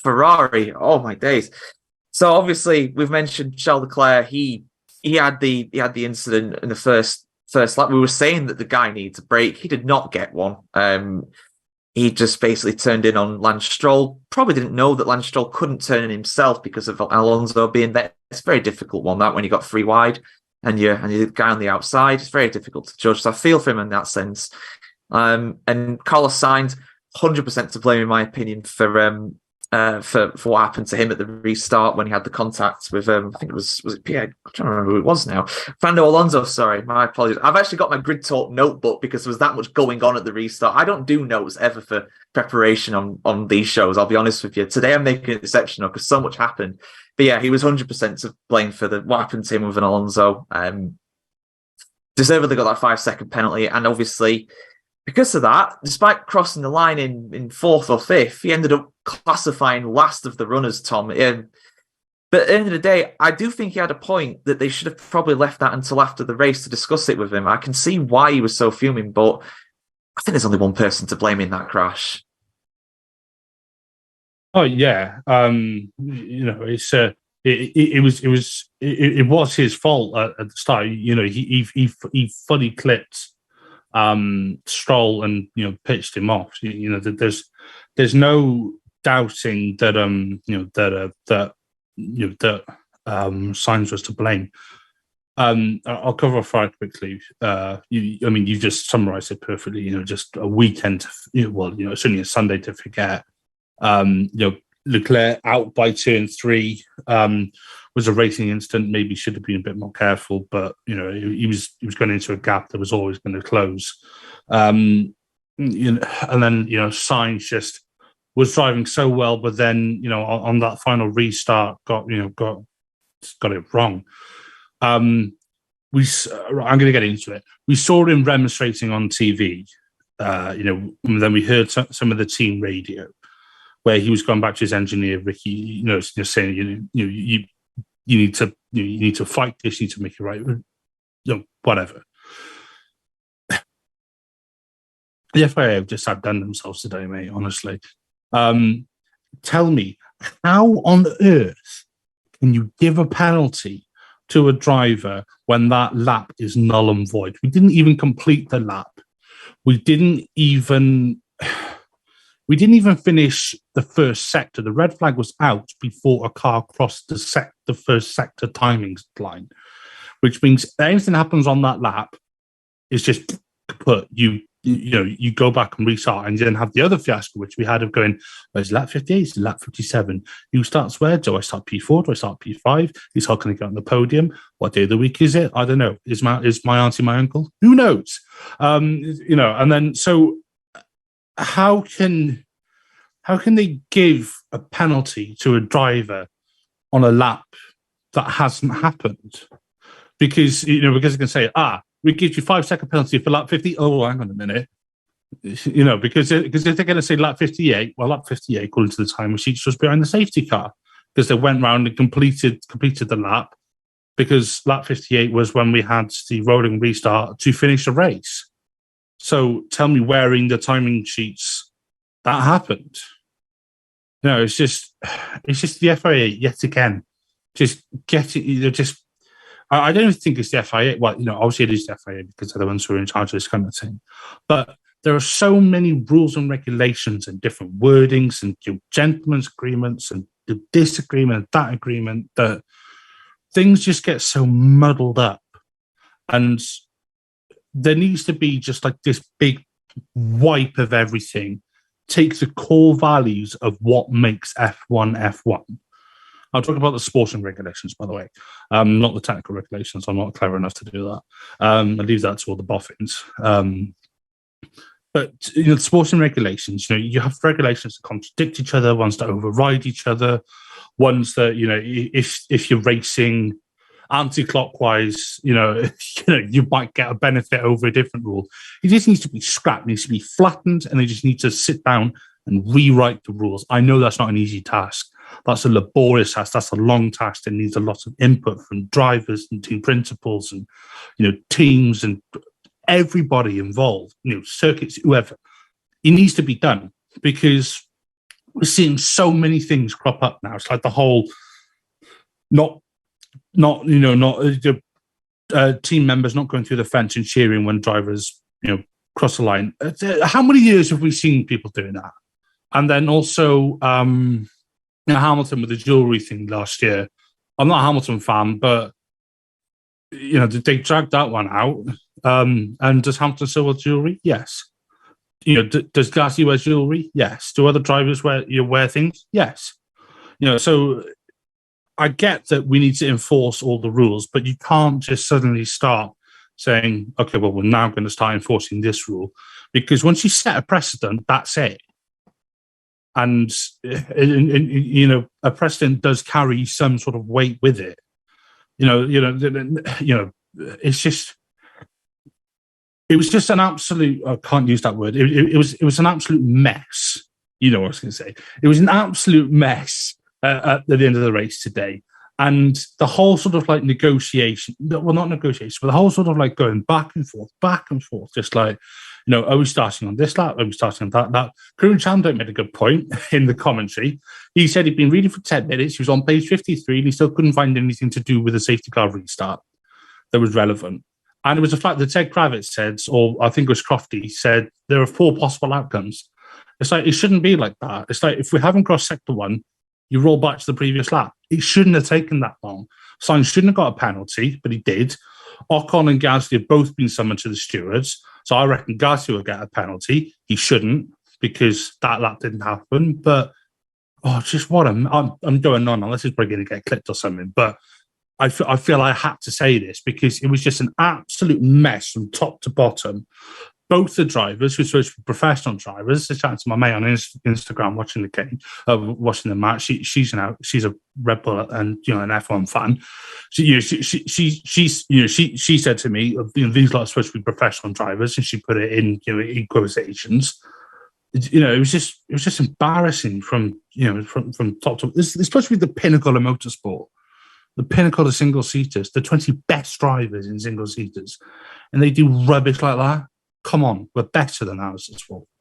Ferrari. Oh my days. So obviously we've mentioned Charles Leclerc. He had the incident in the first lap. We were saying that the guy needs a break. He did not get one. He just basically turned in on Lance Stroll. Probably didn't know that Lance Stroll couldn't turn in himself because of Alonso being there. It's a very difficult one, that, when you got three wide and you're the guy on the outside. It's very difficult to judge. So I feel for him in that sense. And Carlos Sainz, 100% to blame in my opinion for what happened to him at the restart when he had the contact with I think it was it Pierre? I don't remember who it was now. Fernando Alonso, sorry, my apologies. I've actually got my Grid Talk notebook because there was that much going on at the restart. I don't do notes ever for preparation on these shows, I'll be honest with you. Today I'm making it exceptional because so much happened. But yeah, he was 100% to blame for what happened to him with an Alonso. Deservedly got that 5-second penalty, and obviously because of that, despite crossing the line in fourth or fifth, he ended up classifying last of the runners, Tom. But at the end of the day, I do think he had a point that they should have probably left that until after the race to discuss it with him. I can see why he was so fuming, but I think there's only one person to blame in that crash. Oh yeah, it's it was his fault at the start. He fully clipped Stroll and pitched him off. There's no doubting that Sainz was to blame. I'll cover off very quickly. You just summarised it perfectly. Just a weekend. It's only a Sunday to forget. Leclerc out by turn 3 was a racing incident. Maybe should have been a bit more careful, but he was going into a gap that was always going to close. And then Sainz just was driving so well, but then on that final restart got it wrong. I'm going to get into it. We saw him remonstrating on TV. And then we heard some of the team radio where he was going back to his engineer Ricky, saying you need to fight this, you need to make it right, whatever. The FIA have just outdone themselves today, mate. Honestly, tell me, how on earth can you give a penalty to a driver when that lap is null and void? We didn't even complete the lap. We didn't even finish the first sector. The red flag was out before a car crossed the first sector timing line, which means anything happens on that lap is just put you go back and restart, and then have the other fiasco which we had of going, where's lap 58? It's lap 57. Who starts where? Do I start P4? Do I start P5? Is how can I get on the podium? What day of the week is it? I don't know. Is my auntie my uncle? Who knows? And then so how can they give a penalty to a driver on a lap that hasn't happened? Because they can say, we give you 5-second penalty for lap 50. Oh, hang on a minute. Because if they're going to say lap 58, well, lap 58, according to the time sheets, was behind the safety car because they went round and completed the lap, because lap 58 was when we had the rolling restart to finish the race. So tell me where in the timing sheets that happened. It's just the FIA yet again. Just get it. I don't think it's the FIA. Well, obviously it is the FIA because they're the ones who are in charge of this kind of thing. But there are so many rules and regulations and different wordings and gentlemen's agreements and the disagreement, that agreement, that things just get so muddled up. And there needs to be just like this big wipe of everything. Take the core values of what makes F1 F1. I'll talk about the sporting regulations, by the way, not the technical regulations. I'm not clever enough to do that. I leave that to all the boffins. But the sporting regulations, you have regulations that contradict each other, ones that override each other, ones that if you're racing anti-clockwise, you might get a benefit over a different rule. It just needs to be scrapped, it needs to be flattened, and they just need to sit down and rewrite the rules. I know that's not an easy task. That's a laborious task. That's a long task. It needs a lot of input from drivers and team principals and teams and everybody involved, circuits, whoever. It needs to be done because we're seeing so many things crop up now. It's like the whole not team members not going through the fence and cheering when drivers, cross the line. How many years have we seen people doing that? And then also, Hamilton with the jewelry thing last year. I'm not a Hamilton fan, but they dragged that one out. And does Hamilton still wear jewelry? Yes. Does Gasly wear jewelry? Yes. Do other drivers wear things? Yes. So I get that we need to enforce all the rules, but you can't just suddenly start saying, okay, well, we're now going to start enforcing this rule, because once you set a precedent, that's it. And a precedent does carry some sort of weight with it. It's just. It was just an absolute. I can't use that word. It was an absolute mess. You know what I was going to say. It was an absolute mess at the end of the race today, and the whole sort of like negotiation. Well, not negotiation, but the whole sort of like going back and forth, just like, are we starting on this lap? Are we starting on that lap? Karun Chandler made a good point in the commentary. He said he'd been reading for 10 minutes. He was on page 53, and he still couldn't find anything to do with the safety car restart that was relevant. And it was a fact that Ted Kravitz said, or I think it was Crofty, said there are 4 possible outcomes. It's like, it shouldn't be like that. It's like, if we haven't crossed sector 1, you roll back to the previous lap. It shouldn't have taken that long. Sainz shouldn't have got a penalty, but he did. Ocon and Gasly have both been summoned to the stewards. So I reckon Gasly will get a penalty. He shouldn't, because that lap didn't happen. But, just what I'm going on. Unless it's probably going to get clipped or something. But I feel I had to say this because it was just an absolute mess from top to bottom. Both the drivers, who are supposed to be professional drivers, I chatted to my mate on Instagram watching the game, watching the match. She's a Red Bull and an F1 fan. She said to me, these lot are supposed to be professional drivers, and she put it in in quotations. It was just embarrassing from top to. It's supposed to be the pinnacle of motorsport. The pinnacle of single-seaters, the 20 best drivers in single-seaters, and they do rubbish like that. Come on, we're better than ours as well.